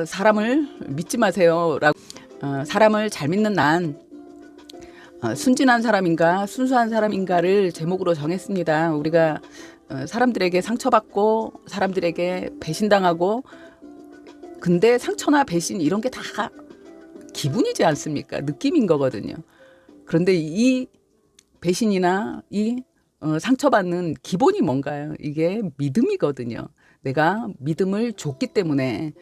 사람을 믿지 마세요라고. 사람을 잘 믿는 난 순진한 사람인가 순수한 사람인가를 제목으로 정했습니다. 우리가 사람들에게 상처받고 사람들에게 배신당하고, 근데 상처나 배신 이런 게 다 기분이지 않습니까? 느낌인 거거든요. 그런데 이 배신이나 이 상처받는 기본이 뭔가요? 이게 믿음이거든요. 내가 믿음을 줬기 때문에,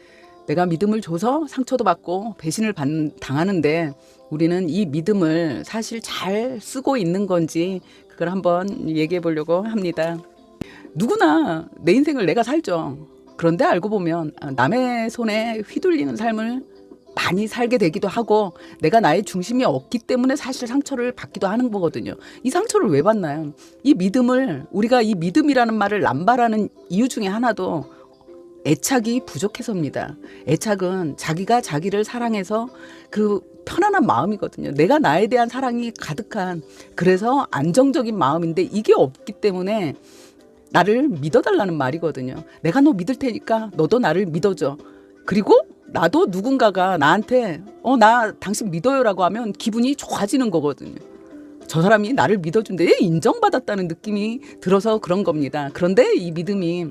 내가 믿음을 줘서 상처도 받고 배신을 당하는데, 우리는 이 믿음을 사실 잘 쓰고 있는 건지 그걸 한번 얘기해 보려고 합니다. 누구나 내 인생을 내가 살죠. 그런데 알고 보면 남의 손에 휘둘리는 삶을 많이 살게 되기도 하고, 내가 나의 중심이 없기 때문에 사실 상처를 받기도 하는 거거든요. 이 상처를 왜 받나요? 이 믿음을, 우리가 이 믿음이라는 말을 남발하는 이유 중에 하나도 애착이 부족해서입니다. 애착은 자기가 자기를 사랑해서 그 편안한 마음이거든요. 내가 나에 대한 사랑이 가득한, 그래서 안정적인 마음인데 이게 없기 때문에 나를 믿어달라는 말이거든요. 내가 너 믿을 테니까 너도 나를 믿어줘. 그리고 나도 누군가가 나한테 나 당신 믿어요라고 하면 기분이 좋아지는 거거든요. 저 사람이 나를 믿어준대, 인정받았다는 느낌이 들어서 그런 겁니다. 그런데 이 믿음이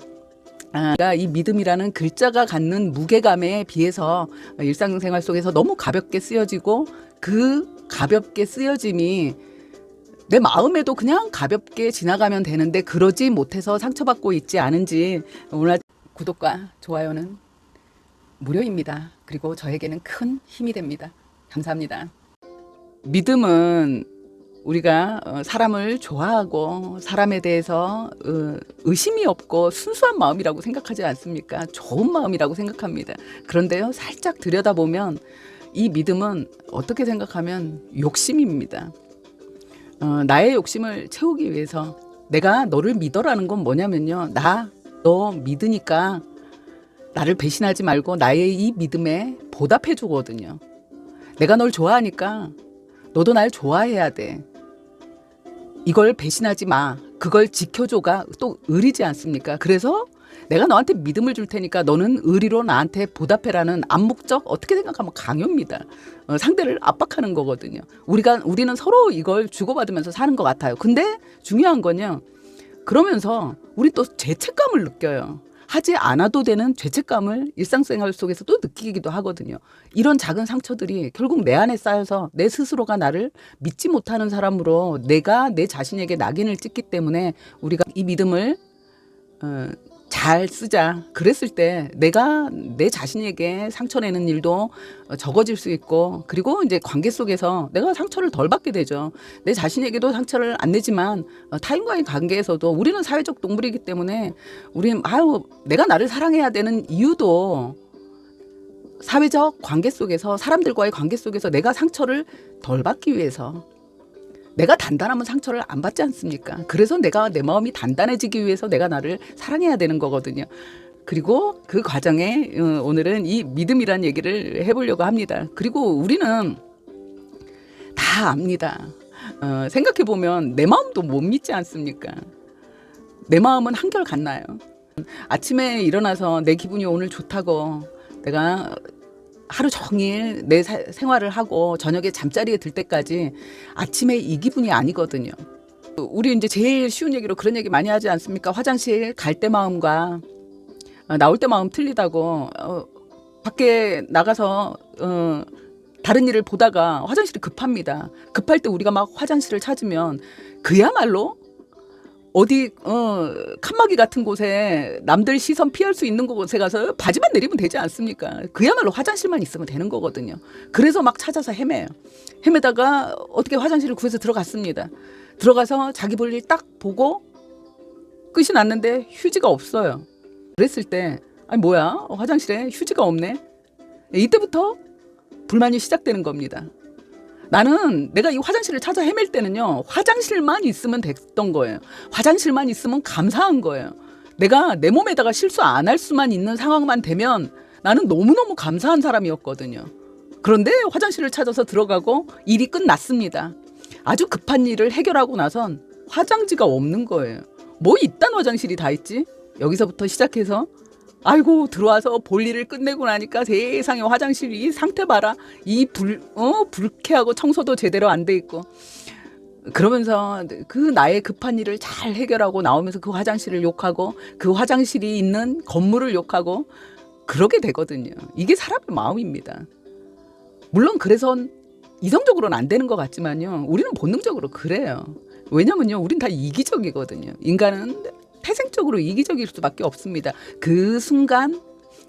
이 믿음이라는 글자가 갖는 무게감에 비해서 일상생활 속에서 너무 가볍게 쓰여지고, 그 가볍게 쓰여짐이 내 마음에도 그냥 가볍게 지나가면 되는데 그러지 못해서 상처받고 있지 않은지. 오늘 구독과 좋아요는 무료입니다. 그리고 저에게는 큰 힘이 됩니다. 감사합니다. 믿음은 우리가 사람을 좋아하고 사람에 대해서 의심이 없고 순수한 마음이라고 생각하지 않습니까? 좋은 마음이라고 생각합니다. 그런데요, 살짝 들여다보면 이 믿음은 어떻게 생각하면 욕심입니다. 나의 욕심을 채우기 위해서, 내가 너를 믿어라는 건 뭐냐면요, 너 믿으니까 나를 배신하지 말고 나의 이 믿음에 보답해 주거든요. 내가 널 좋아하니까 너도 날 좋아해야 돼. 이걸 배신하지 마. 그걸 지켜줘가 또 의리지 않습니까? 그래서 내가 너한테 믿음을 줄 테니까 너는 의리로 나한테 보답해라는 암묵적, 어떻게 생각하면 강요입니다. 상대를 압박하는 거거든요. 우리는 서로 이걸 주고받으면서 사는 것 같아요. 근데 중요한 건요, 그러면서 우리 또 죄책감을 느껴요. 하지 않아도 되는 죄책감을 일상생활 속에서 또 느끼기도 하거든요. 이런 작은 상처들이 결국 내 안에 쌓여서 내 스스로가 나를 믿지 못하는 사람으로 내가 내 자신에게 낙인을 찍기 때문에, 우리가 이 믿음을 잘 쓰자. 그랬을 때 내가 내 자신에게 상처내는 일도 적어질 수 있고, 그리고 이제 관계 속에서 내가 상처를 덜 받게 되죠. 내 자신에게도 상처를 안 내지만 타인과의 관계에서도, 우리는 사회적 동물이기 때문에 우리는 내가 나를 사랑해야 되는 이유도 사회적 관계 속에서, 사람들과의 관계 속에서 내가 상처를 덜 받기 위해서. 내가 단단하면 상처를 안 받지 않습니까? 그래서 내가 내 마음이 단단해지기 위해서 내가 나를 사랑해야 되는 거거든요. 그리고 그 과정에 오늘은 이 믿음이란 얘기를 해보려고 합니다. 그리고 우리는 다 압니다. 생각해보면 내 마음도 못 믿지 않습니까? 내 마음은 한결 같나요? 아침에 일어나서 내 기분이 오늘 좋다고 내가 하루 종일 내 생활을 하고 저녁에 잠자리에 들 때까지 아침에 이 기분이 아니거든요. 우리 이제 제일 쉬운 얘기로 그런 얘기 많이 하지 않습니까? 화장실 갈 때 마음과 나올 때 마음 틀리다고. 밖에 나가서 다른 일을 보다가 화장실이 급합니다. 급할 때 우리가 막 화장실을 찾으면 그야말로 어디 칸막이 같은 곳에 남들 시선 피할 수 있는 곳에 가서 바지만 내리면 되지 않습니까? 그야말로 화장실만 있으면 되는 거거든요. 그래서 막 찾아서 헤매다가 어떻게 화장실을 구해서 들어갔습니다. 들어가서 자기 볼일 딱 보고 끝이 났는데 휴지가 없어요. 그랬을 때 아니 뭐야, 화장실에 휴지가 없네. 이때부터 불만이 시작되는 겁니다. 나는 내가 이 화장실을 찾아 헤맬 때는요, 화장실만 있으면 됐던 거예요. 화장실만 있으면 감사한 거예요. 내가 내 몸에다가 실수 안 할 수만 있는 상황만 되면 나는 너무너무 감사한 사람이었거든요. 그런데 화장실을 찾아서 들어가고 일이 끝났습니다. 아주 급한 일을 해결하고 나선 화장지가 없는 거예요. 뭐 이딴 화장실이 다 있지? 여기서부터 시작해서 아이고 들어와서 볼일을 끝내고 나니까 세상에 화장실 이 상태 봐라. 이 불쾌하고 청소도 제대로 안 돼 있고. 그러면서 그 나의 급한 일을 잘 해결하고 나오면서 그 화장실을 욕하고 그 화장실이 있는 건물을 욕하고 그러게 되거든요. 이게 사람의 마음입니다. 물론 그래서 이성적으로는 안 되는 것 같지만요. 우리는 본능적으로 그래요. 왜냐면요. 우린 다 이기적이거든요. 인간은 태생적으로 이기적일 수밖에 없습니다. 그 순간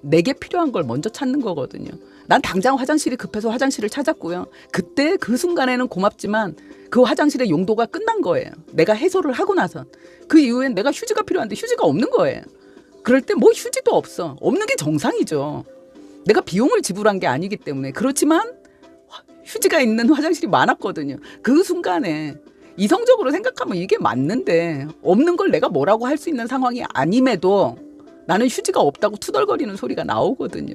내게 필요한 걸 먼저 찾는 거거든요. 난 당장 화장실이 급해서 화장실을 찾았고요. 그때 그 순간에는 고맙지만 그 화장실의 용도가 끝난 거예요. 내가 해소를 하고 나선. 그 이후엔 내가 휴지가 필요한데 휴지가 없는 거예요. 그럴 때 뭐 휴지도 없어. 없는 게 정상이죠. 내가 비용을 지불한 게 아니기 때문에. 그렇지만 휴지가 있는 화장실이 많았거든요. 그 순간에 이성적으로 생각하면 이게 맞는데 없는 걸 내가 뭐라고 할 수 있는 상황이 아님에도 나는 휴지가 없다고 투덜거리는 소리가 나오거든요.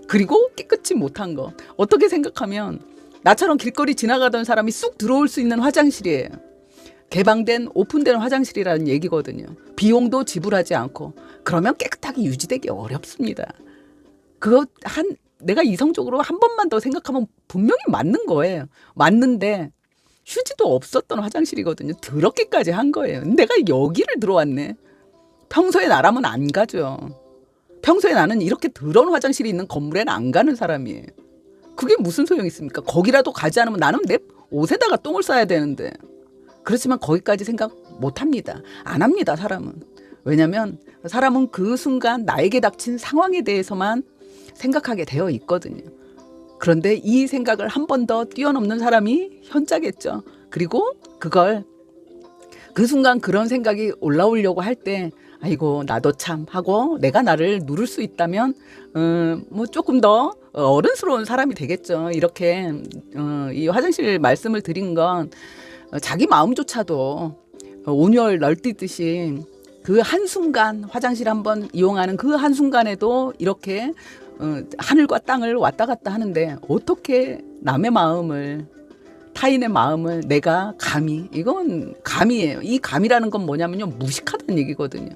그리고 깨끗이 못한 거. 어떻게 생각하면 나처럼 길거리 지나가던 사람이 쑥 들어올 수 있는 화장실이에요. 개방된 오픈된 화장실이라는 얘기거든요. 비용도 지불하지 않고. 그러면 깨끗하게 유지되기 어렵습니다. 내가 이성적으로 한 번만 더 생각하면 분명히 맞는 거예요. 맞는데 휴지도 없었던 화장실이거든요. 더럽게까지 한 거예요. 내가 여기를 들어왔네. 평소에 나라면 안 가죠. 평소에 나는 이렇게 더러운 화장실이 있는 건물에는 안 가는 사람이에요. 그게 무슨 소용이 있습니까? 거기라도 가지 않으면 나는 내 옷에다가 똥을 싸야 되는데. 그렇지만 거기까지 생각 못 합니다. 안 합니다, 사람은. 왜냐면 사람은 그 순간 나에게 닥친 상황에 대해서만 생각하게 되어 있거든요. 그런데 이 생각을 한 번 더 뛰어넘는 사람이 현자겠죠. 그리고 그걸 그 순간 그런 생각이 올라오려고 할 때 아이고 나도 참 하고 내가 나를 누를 수 있다면 뭐 조금 더 어른스러운 사람이 되겠죠. 이렇게 이 화장실 말씀을 드린 건 자기 마음조차도 온열 널뛰듯이 그 한순간 화장실 한번 이용하는 그 한순간에도 이렇게 하늘과 땅을 왔다 갔다 하는데 어떻게 남의 마음을 타인의 마음을 내가 감히 이건 감이에요. 이 감이라는 건 뭐냐면요. 무식하다는 얘기거든요.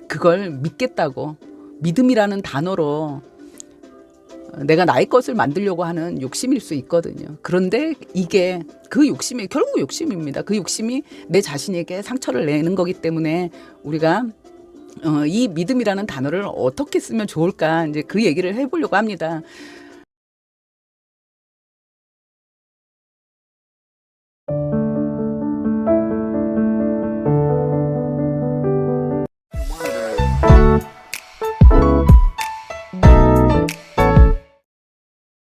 그걸 믿겠다고 믿음이라는 단어로 내가 나의 것을 만들려고 하는 욕심일 수 있거든요. 그런데 이게 그 욕심이 결국 욕심입니다. 그 욕심이 내 자신에게 상처를 내는 거기 때문에 우리가 이 믿음이라는 단어를 어떻게 쓰면 좋을까 이제 그 얘기를 해보려고 합니다.